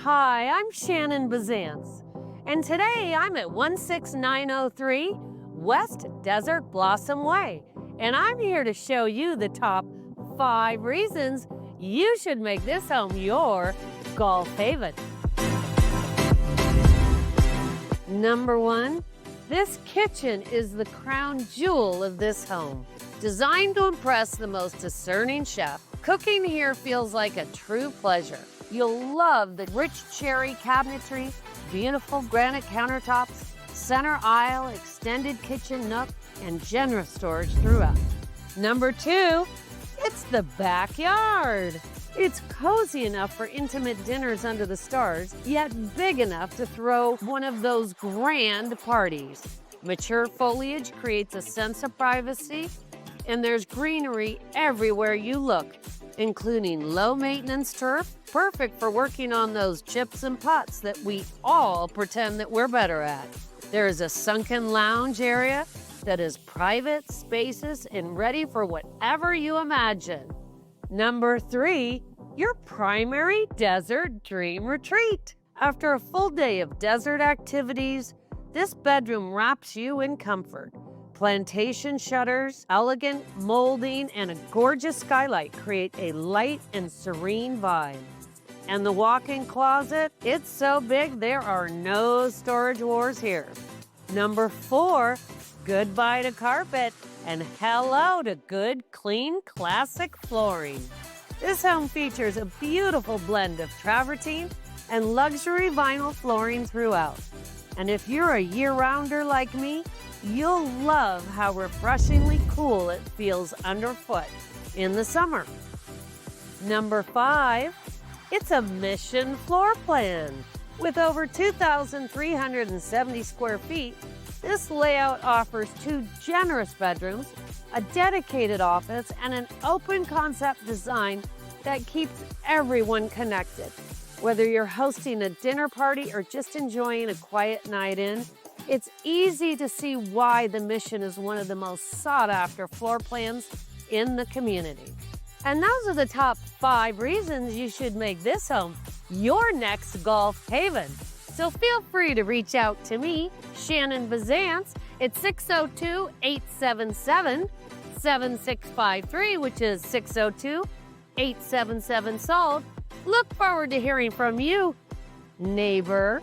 Hi, I'm Shannon Biszantz, and today I'm at 16903 West Desert Blossom Way, and I'm here to show you the top 5 reasons you should make this home your golf haven. Number 1, this kitchen is the crown jewel of this home. Designed to impress the most discerning chef, cooking here feels like a true pleasure. You'll love the rich cherry cabinetry, beautiful granite countertops, center aisle, extended kitchen nook, and generous storage throughout. Number 2, it's the backyard. It's cozy enough for intimate dinners under the stars, yet big enough to throw one of those grand parties. Mature foliage creates a sense of privacy, and there's greenery everywhere you look, including low-maintenance turf, perfect for working on those chips and putts that we all pretend that we're better at. There is a sunken lounge area that is private, spacious, and ready for whatever you imagine. Number 3, your primary desert dream retreat. After a full day of desert activities, this bedroom wraps you in comfort. Plantation shutters, elegant molding, and a gorgeous skylight create a light and serene vibe. And the walk-in closet, it's so big there are no storage wars here. Number 4, goodbye to carpet and hello to good, clean, classic flooring. This home features a beautiful blend of travertine and luxury vinyl flooring throughout. And if you're a year-rounder like me, you'll love how refreshingly cool it feels underfoot in the summer. Number 5, it's a mission floor plan. With over 2,370 square feet, this layout offers 2 generous bedrooms, a dedicated office, and an open concept design that keeps everyone connected. Whether you're hosting a dinner party or just enjoying a quiet night in, it's easy to see why the Mission is one of the most sought-after floor plans in the community. And those are the top 5 reasons you should make this home your next golf haven. So feel free to reach out to me, Shannon Biszantz, at 602-877-7653, which is 602-877-SOLVED. Look forward to hearing from you, neighbor.